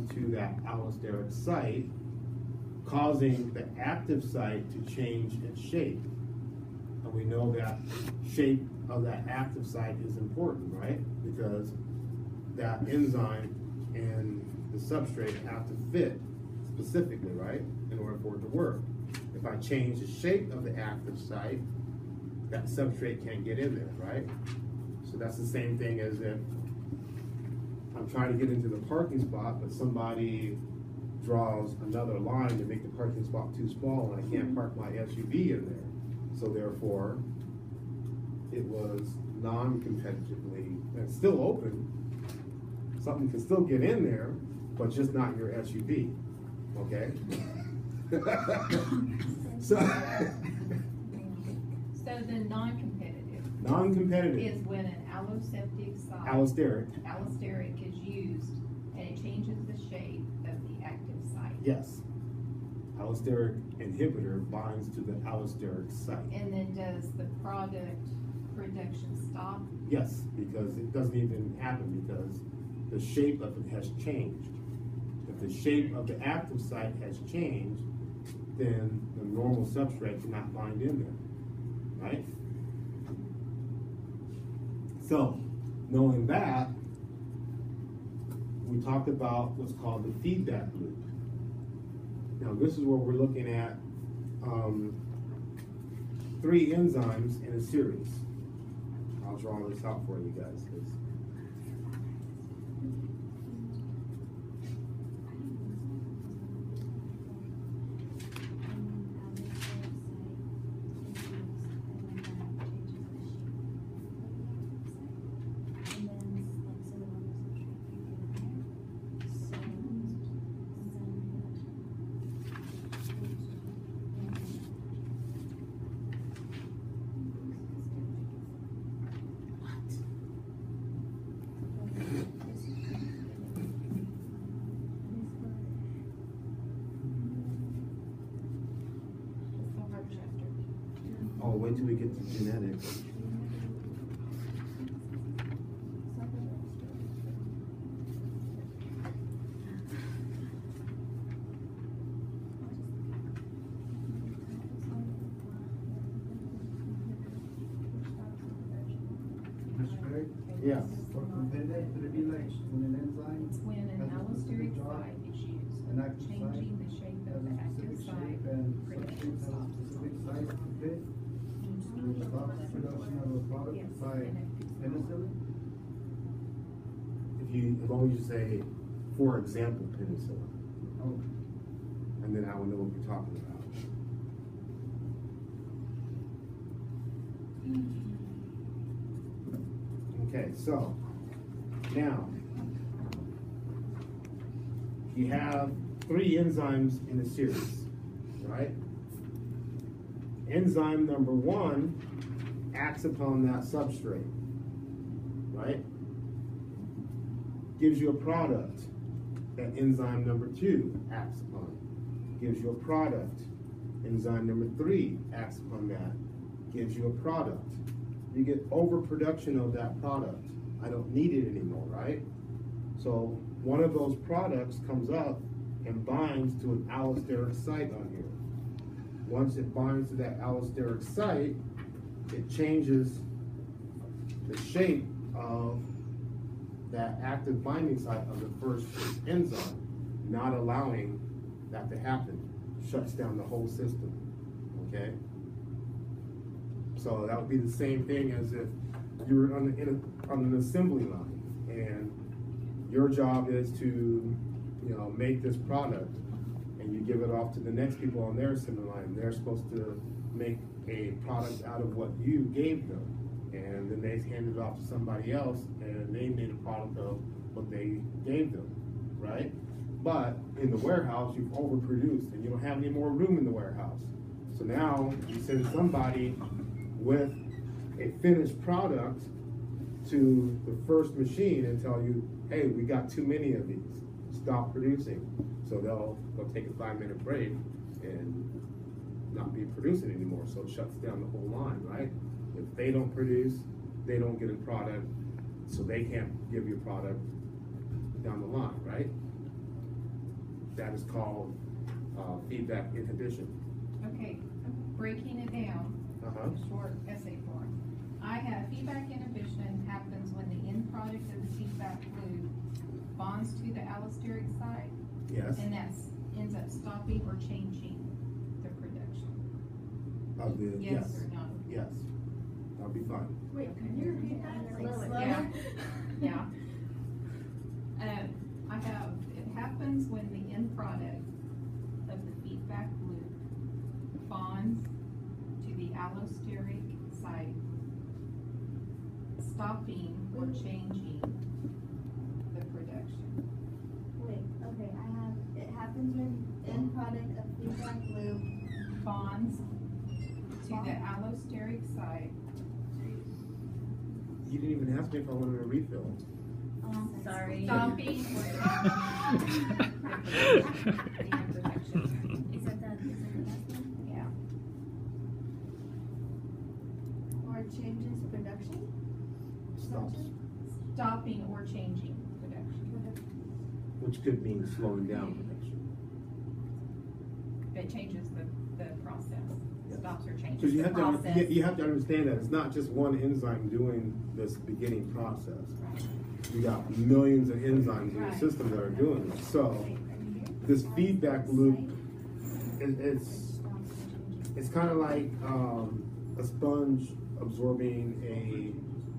onto that allosteric site, causing the active site to change its shape. And we know that shape of that active site is important, right? Because that enzyme and the substrate have to fit specifically, right? In order for it to work. If I change the shape of the active site, that substrate can't get in there, right? So that's the same thing as if I'm trying to get into the parking spot, but somebody draws another line to make the parking spot too small, and I can't park my SUV in there. So therefore, it was non-competitively, and it's still open. Something can still get in there, but just not your SUV, okay? So the non-competitive. Non-competitive. Is when an alloseptic site. Allosteric is used and it changes the shape of the active site. Yes. Allosteric inhibitor binds to the allosteric site. And then does the product production stop? Yes, because it doesn't even happen because the shape of it has changed. If the shape of the active site has changed, then the normal substrate cannot bind in there, right? So, knowing that, we talked about what's called the feedback loop. Now, this is where we're looking at 3 enzymes in a series. I'll draw this out for you guys. Oh, wait till we get to genetics. Yeah. For competitive, would it be like when an enzyme? It's when an allosteric site is used, An active changing the shape of the active site, production stops. Specific site to fit to stop production of a product Yes, by and it- penicillin? As long as you say, for example, penicillin, Oh, and then I will know what you're talking about. Okay, so now you have 3 enzymes in a series, right? Enzyme number 1 acts upon that substrate, right? Gives you a product that enzyme number 2 acts upon. Gives you a product. Enzyme number 3 acts upon that. Gives you a product. You get overproduction of that product. I don't need it anymore, right? So one of those products comes up and binds to an allosteric site on here. Once it binds to that allosteric site, it changes the shape of that active binding site of the first enzyme, not allowing that to happen. Shuts down the whole system, okay? So that would be the same thing as if you were on an assembly line, and your job is to, make this product, and you give it off to the next people on their assembly line. They're supposed to make a product out of what you gave them, and then they hand it off to somebody else, and they made a product of what they gave them, right? But in the warehouse, you've overproduced, and you don't have any more room in the warehouse. So now you send somebody with a finished product to the first machine and tell you, hey, we got too many of these, stop producing. So they'll take a 5-minute break and not be producing anymore. So it shuts down the whole line, right? If they don't produce, they don't get a product, so they can't give you a product down the line, right? that is called feedback inhibition. Okay, breaking it down, Uh-huh. short essay form. I have feedback inhibition happens when the end product of the feedback loop bonds to the allosteric site, Yes. and that ends up stopping or changing the production. Of the, Yes or no? Yes. That'll be fine. Wait, can you repeat that? Like slower? Yeah. Yeah. I have, it happens when the end product of the feedback loop bonds to the allosteric site, stopping or changing the production. Wait, okay, I have, it happens when end product of feedback loop. Bonds to the allosteric site. You didn't even ask me if I wanted a refill. Oh, sorry. Stopping or the end production. Is that the last one? Yeah. Or changes production? Stops. Stopping or changing production. Which could mean slowing down production. It changes the process. Yeah. Stops or changes Because you the have process. you have to understand that it's not just one enzyme doing this beginning process. Right. You got millions of enzymes in your Right. system that are doing this. So Wait, are you here? this feedback loop, it's kind of like a sponge absorbing a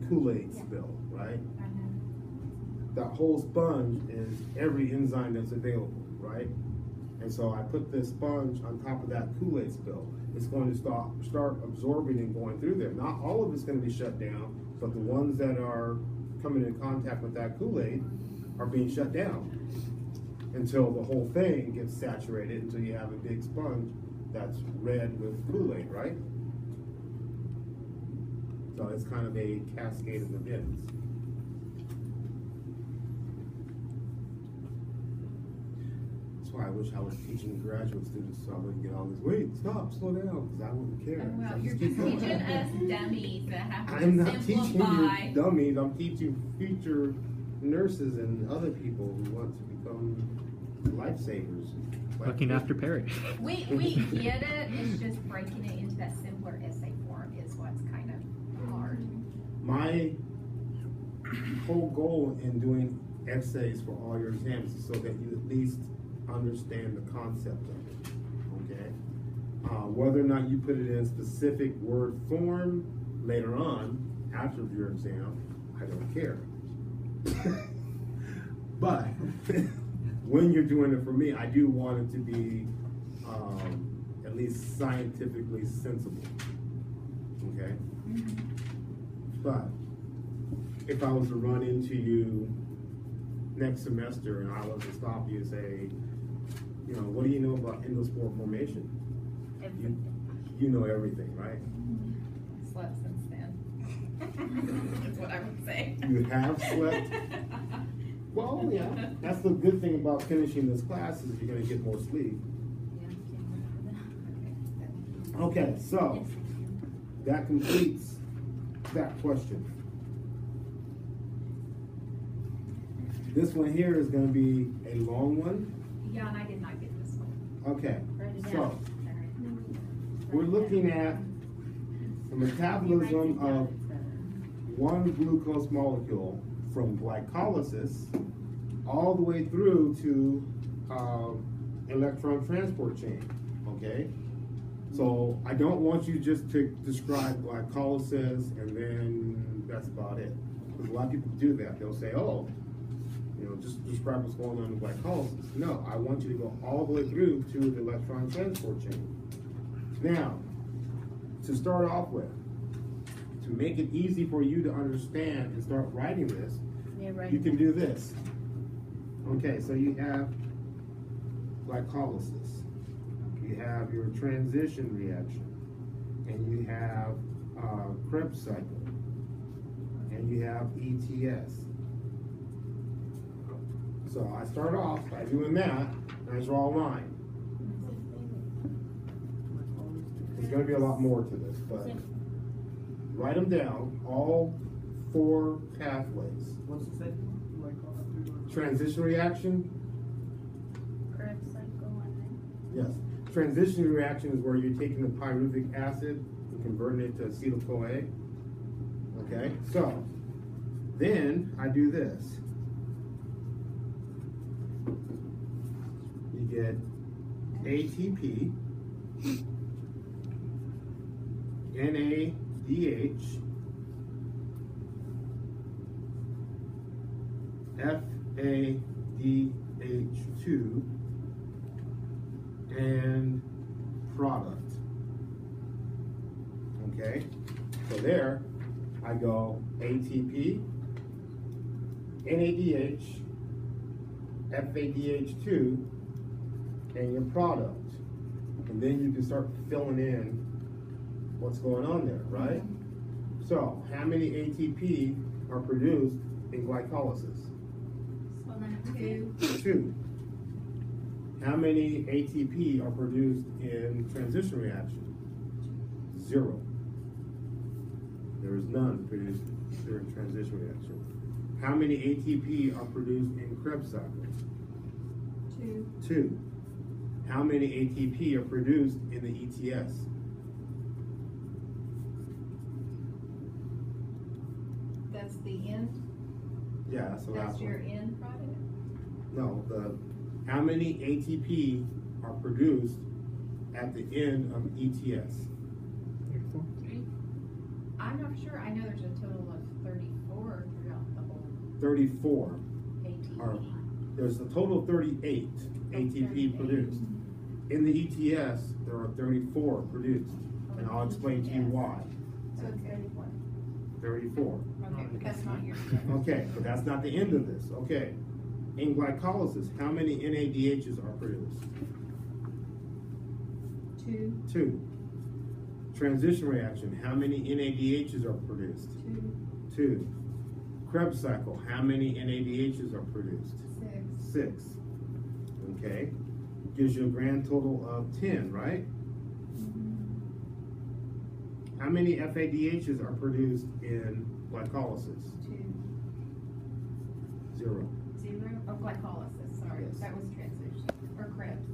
Kool-Aid spill, right? That whole sponge is every enzyme that's available, right? And so I put this sponge on top of that Kool-Aid spill. It's going to start absorbing and going through there. Not all of it's going to be shut down, but the ones that are coming in contact with that Kool-Aid are being shut down until the whole thing gets saturated, until you have a big sponge that's red with Kool-Aid, right? So it's kind of a cascade of events. That's why I wish I was teaching graduate students so I wouldn't get all this, wait, stop, slow down, because I wouldn't care. Well, So you're keep just going. teaching us dummies that have to I'm not teaching simplify. you dummies, I'm teaching future nurses and other people who want to become lifesavers. Looking after Perry. We get it, it's just breaking it into that simpler essay form is what's kind of hard. My whole goal in doing essays for all your exams is so that you at least understand the concept of it, okay? Whether or not you put it in specific word form later on, after your exam, I don't care. But when you're doing it for me, I do want it to be at least scientifically sensible, okay? But if I was to run into you next semester and I was to stop you and say, you know, what do you know about endospore formation? You know everything, right? Slept since then. That's what I would say. You have slept? Well, yeah, that's the good thing about finishing this class is you're gonna get more sleep. Okay, so that completes that question. This one here is gonna be a long one. Yeah, and I did not get this one. Okay, Write it so down. we're looking at the metabolism of one glucose molecule from glycolysis all the way through to electron transport chain, okay? So I don't want you just to describe glycolysis and then that's about it. Because a lot of people do that. They'll say, oh, you know, just describe what's going on in glycolysis. No, I want you to go all the way through to the electron transport chain. Now, to start off with, to make it easy for you to understand and start writing this, you can do this. Okay, so you have glycolysis, you have your transition reaction, and you have Krebs cycle, and you have ETS. So I start off by doing that, and I draw a line. There's going to be a lot more to this, but write them down, all 4 pathways. What's the second one? Transition reaction, Krebs Yes. Transition reaction is where you're taking the pyruvic acid and converting it to acetyl-CoA. Okay, so then I do this. You get ATP, NADH, FADH2, and product. Okay, so there I go ATP, NADH, FADH2, and your product. And then you can start filling in what's going on there, right? So, how many ATP are produced in glycolysis? So then 2. 2. How many ATP are produced in transition reaction? 0. There is none produced during transition reaction. How many ATP are produced in Krebs cycle? 2. 2. How many ATP are produced in the ETS? That's the end. Yeah, that's the That's last your one. end product. No, how many ATP are produced at the end of ETS? I'm not sure. I know there's a total of 34 throughout the whole 34. ATP. There's a total of 38 ATP 38. produced. In the ETS, there are 34 produced. And I'll explain to you why. So it's 34. 34. Okay, but that's not your. Okay, but that's not the end of this. Okay. In glycolysis, how many NADHs are produced? 2. 2. Transition reaction, how many NADHs are produced? 2. 2. Krebs cycle, how many NADHs are produced? 6. 6. Okay. Gives you a grand total of 10, right? How many FADHs are produced in glycolysis? 2. 0. 0. Oh, glycolysis. Sorry, Yes. that was transition or Krebs.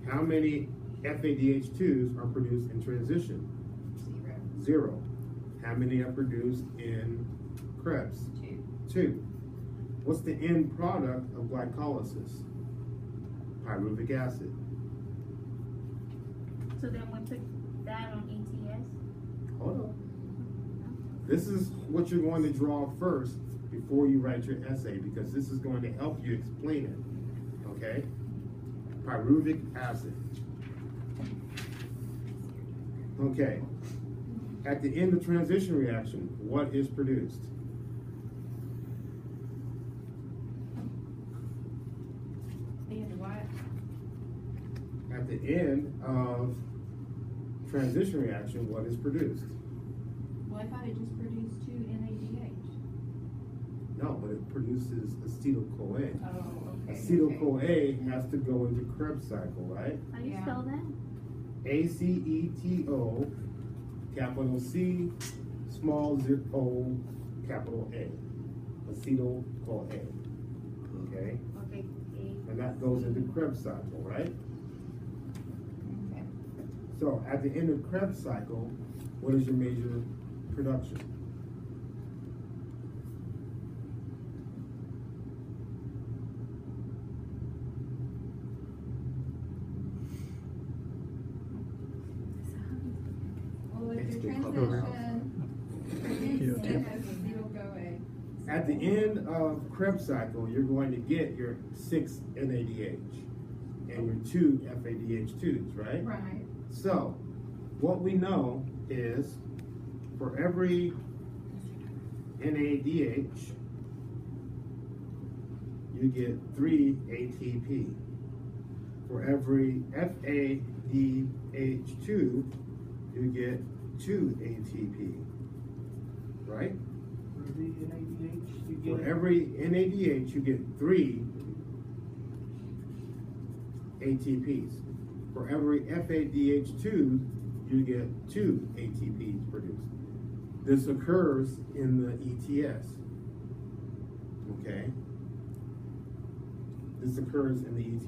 How many FADH2s are produced in transition? 0. 0. How many are produced in Krebs? 2. 2. What's the end product of glycolysis? Pyruvic acid. So then we put that on ETS? Hold on. This is what you're going to draw first before you write your essay, because this is going to help you explain it. Okay? Pyruvic acid. Okay. At the end of transition reaction, what is produced? The end of what? At the end of transition reaction, what is produced? Well, I thought it just produced 2 NADH. No, but it produces acetyl-CoA. Oh, okay. Acetyl-CoA has to go into Krebs cycle, right? How do you Yeah. spell that? ACETO, capital C, small o, capital A. Acetyl-CoA. Okay? Okay. And that goes into Krebs cycle, right? Okay. So at the end of Krebs cycle, what is your major production? Well, if It's your the transition produced it has acetyl-CoA. At the end of Krebs cycle, you're going to get your 6 NADH and your 2 FADH2s, right? Right. So, what we know is for every NADH, you get 3 ATP. For every FADH2, you get 2 ATP, right? For the NADH, you For get. every NADH, you get 3 ATPs. For every FADH2, you get 2 ATPs produced. This occurs in the ETS. Okay? This occurs in the ETS.